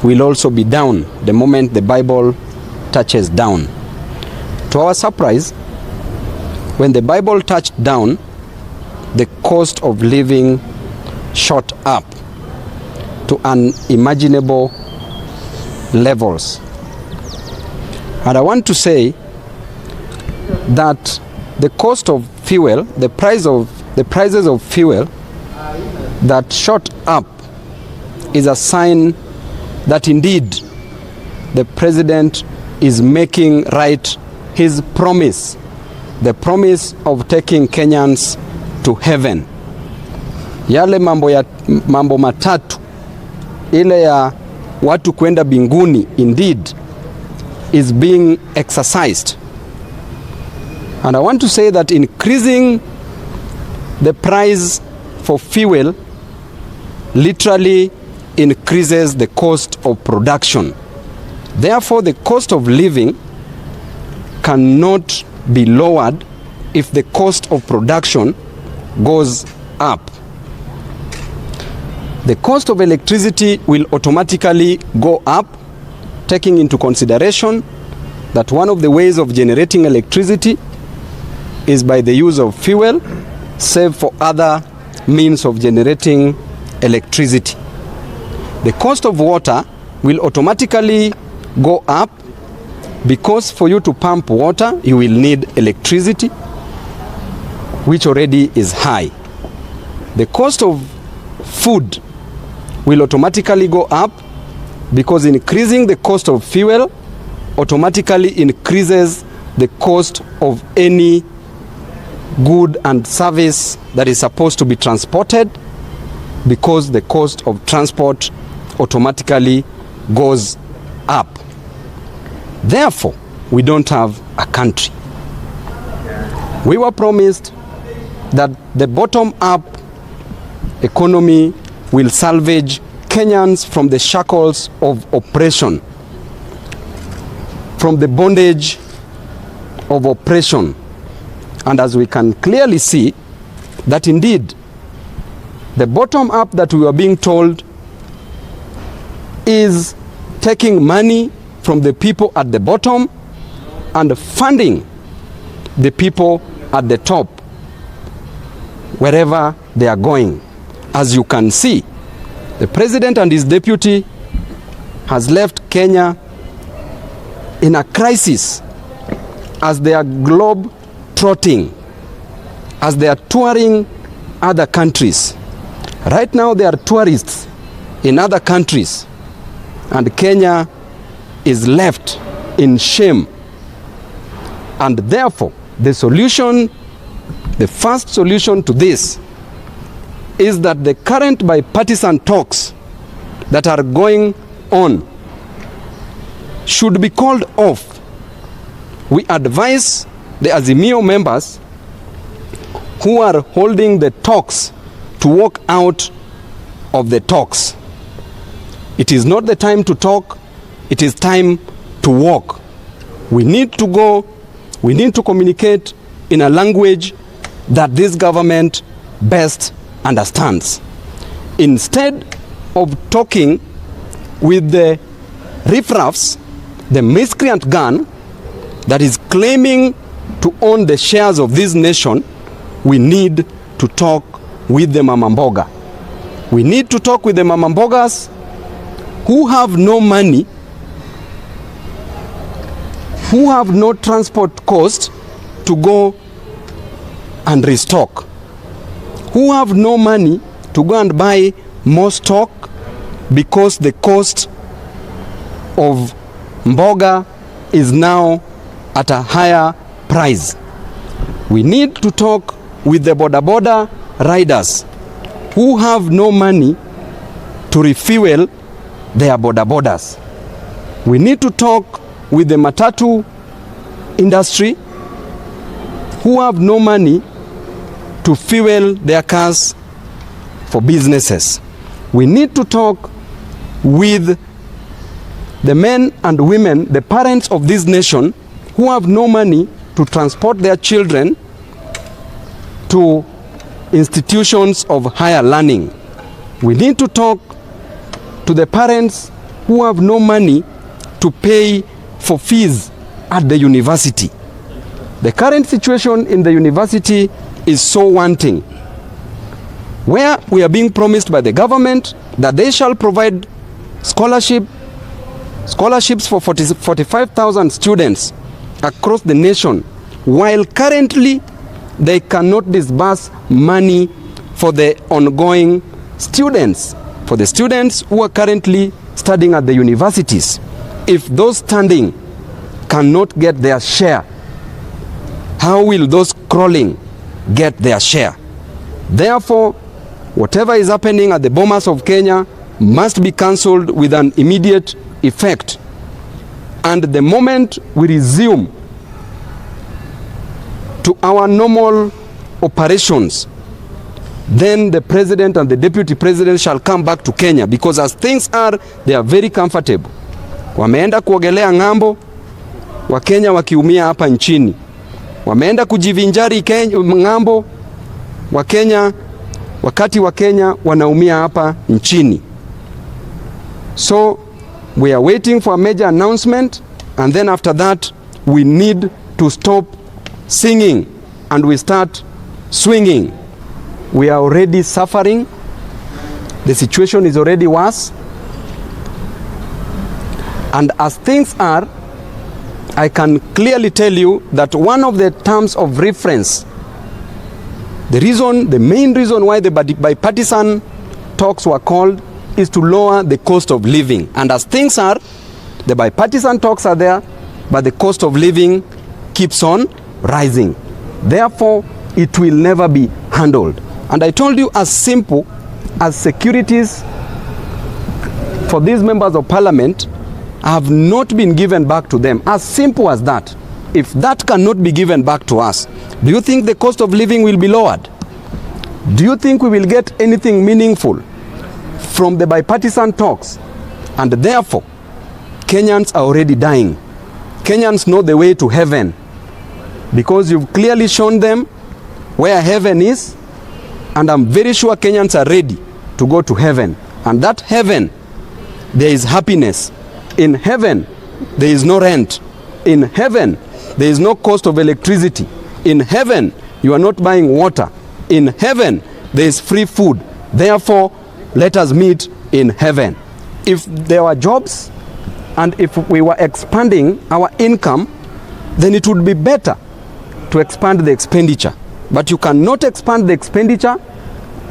will also be down the moment the Bible touches down. To our surprise, when the Bible touched down, the cost of living shot up to unimaginable levels. And I want to say that the cost of fuel, the prices of fuel that shot up is a sign that indeed the president is making right his promise, the promise of taking Kenyans to heaven. Yale mambo matatu, ile ya watu kwenda binguni, indeed is being exercised. And I want to say that increasing the price for fuel literally increases the cost of production. Therefore, the cost of living cannot be lowered if the cost of production goes up. The cost of electricity will automatically go up, taking into consideration that one of the ways of generating electricity is by the use of fuel, save for other means of generating electricity. The cost of water will automatically go up because for you to pump water, you will need electricity, which already is high. The cost of food will automatically go up because increasing the cost of fuel automatically increases the cost of any good and service that is supposed to be transported, because the cost of transport automatically goes up. Therefore, we don't have a country. We were promised that the bottom-up economy will salvage Kenyans from the shackles of oppression, from the bondage of oppression. And as we can clearly see, that indeed the bottom-up that we are being told is taking money from the people at the bottom and funding the people at the top wherever they are going. As you can see, the president and his deputy has left Kenya in a crisis as they are globe-trotting, as they are touring other countries. Right now they are tourists in other countries, and Kenya is left in shame. And therefore, the solution, the first solution to this, is that the current bipartisan talks that are going on should be called off. We advise the Azimio members who are holding the talks to walk out of the talks. It is not the time to talk, it is time to walk. We need to go, we need to communicate in a language that this government best understands. Instead of talking with the riffraffs, the miscreant gang that is claiming to own the shares of this nation, we need to talk with the mamamboga. We need to talk with the mamambogas who have no money, who have no transport cost to go and restock, who have no money to go and buy more stock because the cost of mboga is now at a higher price. We need to talk with the boda riders who have no money to refuel their bodas. We need to talk with the matatu industry who have no money to fuel their cars for businesses. We need to talk with the men and women, the parents of this nation, who have no money to transport their children to institutions of higher learning. We need to talk to the parents who have no money to pay for fees at the university. The current situation in the university is so wanting, where we are being promised by the government that they shall provide scholarships for 45,000 students across the nation, while currently they cannot disburse money for the ongoing students, for the students who are currently studying at the universities. If those standing cannot get their share, how will those crawling get their share? Therefore, whatever is happening at the Bomas of Kenya must be cancelled with an immediate effect. And the moment we resume to our normal operations, then the president and the deputy president shall come back to Kenya, because as things are, they are very comfortable. Wameenda kuogelea ng'ambo, Wakenya wakiumia hapa nchini. Wameenda kujivinjari ng'ambo, wakati Wakenya wanaumia hapa nchini. So we are waiting for a major announcement, and then after that we need to stop singing and we start swinging. We are already suffering. The situation is already worse. And as things are, I can clearly tell you that one of the terms of reference, the main reason why the bipartisan talks were called, is to lower the cost of living. And as things are, the bipartisan talks are there, but the cost of living keeps on rising. Therefore, it will never be handled. And I told you, as simple as securities for these members of parliament have not been given back to them. As simple as that. If that cannot be given back to us, do you think the cost of living will be lowered? Do you think we will get anything meaningful from the bipartisan talks? And therefore, Kenyans are already dying. Kenyans know the way to heaven, because you've clearly shown them where heaven is, and I'm very sure Kenyans are ready to go to heaven. And that heaven, there is happiness. In heaven, there is no rent. In heaven, there is no cost of electricity. In heaven, you are not buying water. In heaven, there is free food. Therefore, let us meet in heaven. If there were jobs and if we were expanding our income, then it would be better to expand the expenditure. But you cannot expand the expenditure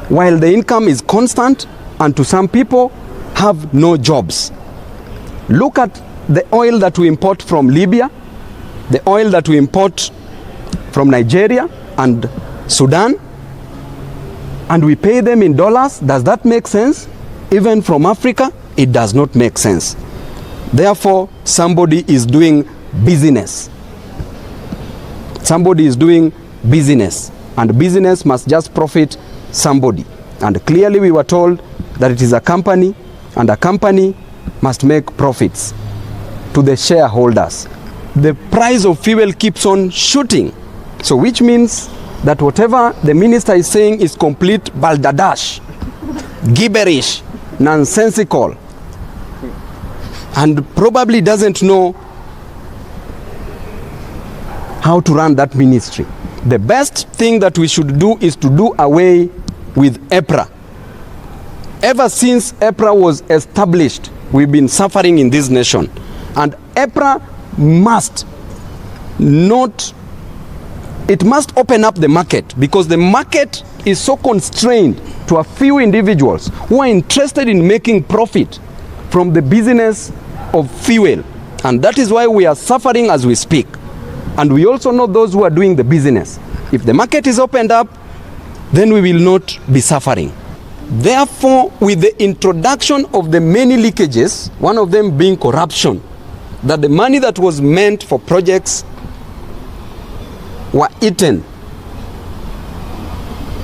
while the income is constant, and to some people have no jobs. Look at the oil that we import from Libya, the oil that we import from Nigeria and Sudan, and we pay them in dollars. Does that make sense? Even from Africa, it does not make sense. Therefore, somebody is doing business. Somebody is doing business, and business must just profit somebody. And clearly we were told that it is a company, and a company must make profits to the shareholders. The price of fuel keeps on shooting, so which means that whatever the minister is saying is complete balderdash, gibberish, nonsensical, and probably doesn't know how to run that ministry. The best thing that we should do is to do away with EPRA. Ever since EPRA was established, we've been suffering in this nation, and EPRA must open up the market, because the market is so constrained to a few individuals who are interested in making profit from the business of fuel, and that is why we are suffering as we speak. And we also know those who are doing the business. If the market is opened up, then we will not be suffering. Therefore, with the introduction of the many leakages, one of them being corruption, that the money that was meant for projects were eaten,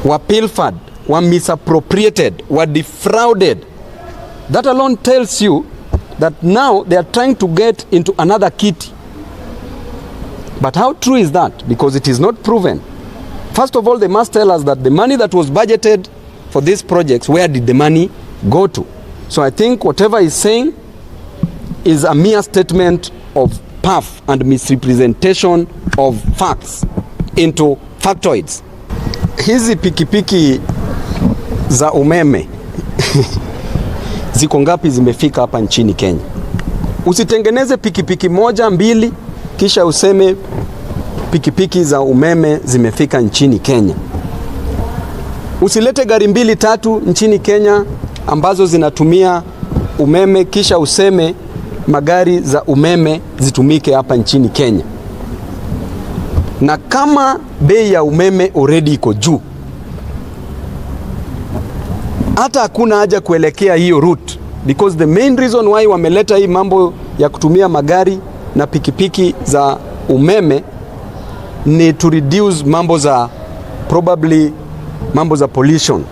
were pilfered, were misappropriated, were defrauded. That alone tells you that now they are trying to get into another kitty. But how true is that? Because it is not proven. First of all, they must tell us that the money that was budgeted for these projects, where did the money go to? So I think whatever is saying is a mere statement of puff and misrepresentation of facts into factoids. Hizi pikipiki za umeme ziko ngapi zimefika hapa nchini Kenya? Usitengeneze pikipiki moja mbili kisha useme pikipiki za umeme zimefika nchini Kenya. Usilete gari mbili tatu nchini Kenya ambazo zinatumia umeme kisha useme magari za umeme zitumike hapa nchini Kenya. Na kama bei ya umeme already iko juu, hata hakuna haja kuelekea hiyo route, because the main reason why wameleta hii mambo ya kutumia magari na pikipiki za umeme ni to reduce mambo za pollution.